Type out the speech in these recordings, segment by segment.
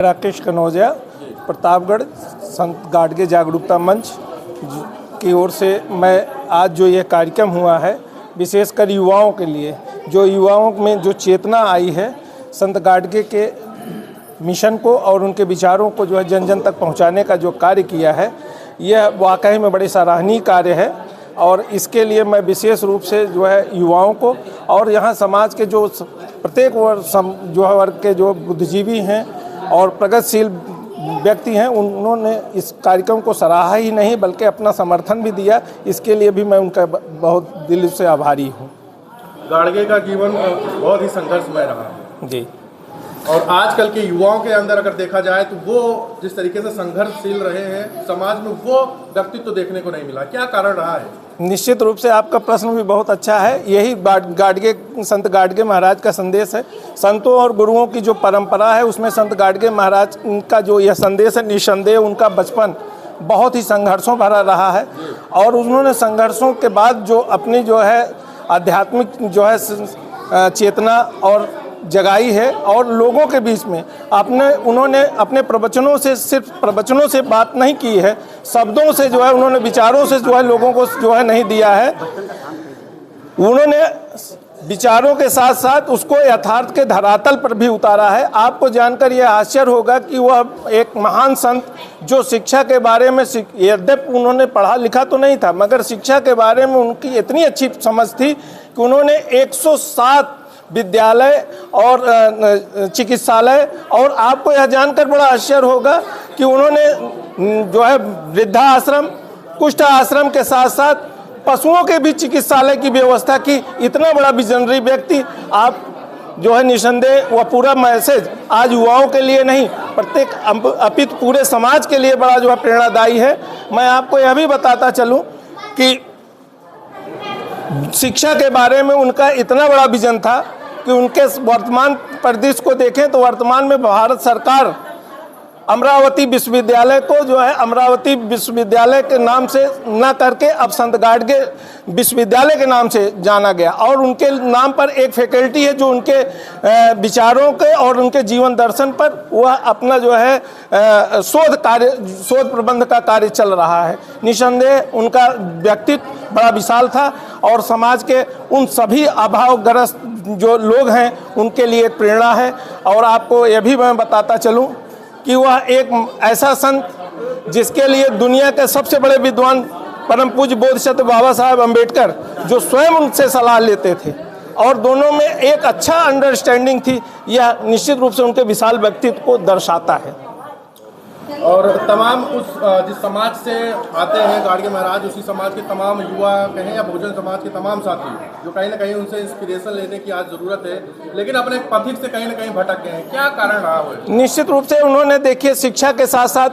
राकेश कनौजिया, प्रतापगढ़ संत गाडगे जागरूकता मंच की ओर से मैं आज जो ये कार्यक्रम हुआ है विशेषकर युवाओं के लिए, जो युवाओं में जो चेतना आई है संत गाडगे के मिशन को और उनके विचारों को जो है जन जन तक पहुंचाने का जो कार्य किया है, यह वाकई में बड़े सराहनीय कार्य है। और इसके लिए मैं विशेष रूप से जो है युवाओं को और यहाँ समाज के जो प्रत्येक वर्ग के जो बुद्धिजीवी हैं और प्रगतिशील व्यक्ति हैं, उन्होंने इस कार्यक्रम को सराहा ही नहीं बल्कि अपना समर्थन भी दिया। इसके लिए भी मैं उनका बहुत दिल से आभारी हूँ। गाडगे का जीवन बहुत ही संघर्षमय रहा है जी, और आजकल के युवाओं के अंदर अगर देखा जाए तो वो जिस तरीके से संघर्षशील रहे हैं, समाज में वो व्यक्तित्व तो देखने को नहीं मिला। क्या कारण रहा है? निश्चित रूप से आपका प्रश्न भी बहुत अच्छा है। यही संत गाडगे महाराज का संदेश है। संतों और गुरुओं की जो परंपरा है उसमें संत गाडगे महाराज का जो यह संदेश है, निस्संदेह उनका बचपन बहुत ही संघर्षों भरा रहा है और उन्होंने संघर्षों के बाद जो अपनी जो है आध्यात्मिक जो है चेतना और जगाई है और लोगों के बीच में उन्होंने अपने प्रवचनों से, सिर्फ प्रवचनों से बात नहीं की है, शब्दों से जो है उन्होंने विचारों से जो है लोगों को जो है नहीं दिया है। उन्होंने विचारों के साथ साथ उसको यथार्थ के धरातल पर भी उतारा है। आपको जानकर यह आश्चर्य होगा कि वह एक महान संत जो शिक्षा के बारे में, यद्यपि उन्होंने पढ़ा लिखा तो नहीं था, मगर शिक्षा के बारे में उनकी इतनी अच्छी समझ थी कि उन्होंने 107 विद्यालय और चिकित्सालय, और आपको यह जानकर बड़ा आश्चर्य होगा कि उन्होंने जो है वृद्धा आश्रम, कुष्ठ आश्रम के साथ साथ पशुओं के भी चिकित्सालय की व्यवस्था की। इतना बड़ा विजनरी व्यक्ति आप जो है निस्संदेह वह पूरा मैसेज आज युवाओं के लिए नहीं प्रत्येक अपितु पूरे समाज के लिए बड़ा जो है प्रेरणादायी है। मैं आपको यह भी बताता चलूं कि शिक्षा के बारे में उनका इतना बड़ा विजन था कि उनके वर्तमान परिदृश्य को देखें तो वर्तमान में भारत सरकार अमरावती विश्वविद्यालय को जो है अमरावती विश्वविद्यालय के नाम से न करके अब संत गाडगे विश्वविद्यालय के नाम से जाना गया और उनके नाम पर एक फैकल्टी है जो उनके विचारों के और उनके जीवन दर्शन पर वह अपना जो है शोध प्रबंध का कार्य चल रहा है। निस्संदेह उनका व्यक्तित्व बड़ा विशाल था और समाज के उन सभी अभावग्रस्त जो लोग हैं उनके लिए एक प्रेरणा है। और आपको यह भी मैं बताता चलूं कि वह एक ऐसा संत जिसके लिए दुनिया के सबसे बड़े विद्वान परम पूज्य बोधिसत्व बाबा साहब अम्बेडकर जो स्वयं उनसे सलाह लेते थे और दोनों में एक अच्छा अंडरस्टैंडिंग थी, यह निश्चित रूप से उनके विशाल व्यक्तित्व को दर्शाता है। और तमाम उस जिस समाज से आते हैं गाडगे महाराज, उसी समाज के तमाम युवा कहें या बहुजन समाज के तमाम साथी जो कहीं ना कहीं उनसे इंस्पिरेशन लेने की आज ज़रूरत है, लेकिन अपने पथिक से कहीं ना कहीं भटक गए हैं। क्या कारण रहा है? निश्चित रूप से उन्होंने देखिए शिक्षा के साथ साथ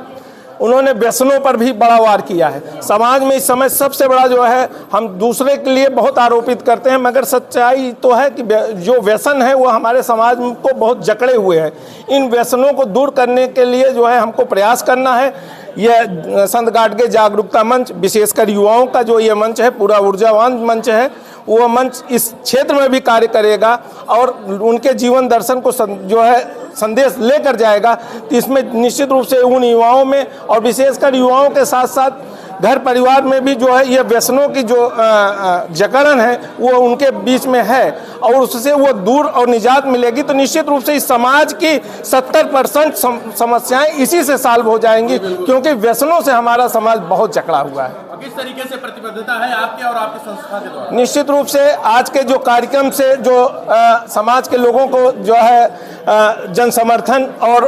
उन्होंने व्यसनों पर भी बड़ा वार किया है। समाज में इस समय सबसे बड़ा जो है हम दूसरे के लिए बहुत आरोपित करते हैं, मगर सच्चाई तो है कि जो व्यसन है वो हमारे समाज को बहुत जकड़े हुए हैं। इन व्यसनों को दूर करने के लिए जो है हमको प्रयास करना है। यह संत गाडगे जागरूकता मंच, विशेषकर युवाओं का जो ये मंच है, पूरा ऊर्जावान मंच है, वो मंच इस क्षेत्र में भी कार्य करेगा और उनके जीवन दर्शन को जो है संदेश लेकर जाएगा। तो इसमें निश्चित रूप से उन युवाओं में और विशेषकर युवाओं के साथ साथ घर परिवार में भी जो है यह व्यसनों की जो जकड़न है वो उनके बीच में है और उससे वो दूर और निजात मिलेगी तो निश्चित रूप से इस समाज की 70% समस्याएं इसी से सॉल्व हो जाएंगी, क्योंकि व्यसनों से हमारा समाज बहुत जकड़ा हुआ है। किस तरीके से प्रतिबद्धता है आपके और आपकी संस्था के द्वारा? निश्चित रूप से आज के जो कार्यक्रम से जो समाज के लोगों को जो है जन समर्थन और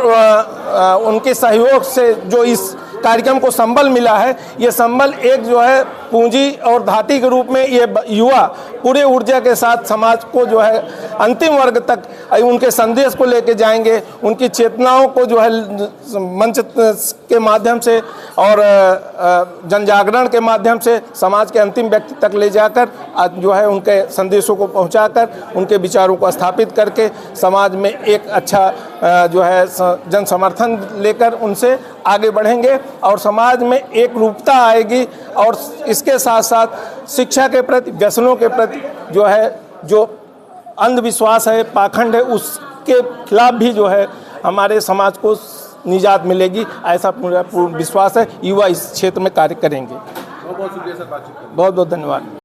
उनके सहयोग से जो इस कार्यक्रम को संबल मिला है, ये संबल एक जो है पूंजी और धाती के रूप में ये युवा पूरे ऊर्जा के साथ समाज को जो है अंतिम वर्ग तक उनके संदेश को लेके जाएंगे, उनकी चेतनाओं को जो है मंच के माध्यम से और जन जागरण के माध्यम से समाज के अंतिम व्यक्ति तक ले जाकर जो है उनके संदेशों को पहुंचाकर उनके विचारों को स्थापित करके समाज में एक अच्छा जो है जन समर्थन लेकर उनसे आगे बढ़ेंगे और समाज में एक रूपता आएगी। और इसके साथ साथ शिक्षा के प्रति, व्यसनों के प्रति जो है जो अंधविश्वास है, पाखंड है, उसके खिलाफ भी जो है हमारे समाज को निजात मिलेगी, ऐसा पूरा विश्वास है। युवा इस क्षेत्र में कार्य करेंगे। बहुत बहुत शुक्रिया सर बातचीत करने के लिए। बहुत बहुत धन्यवाद।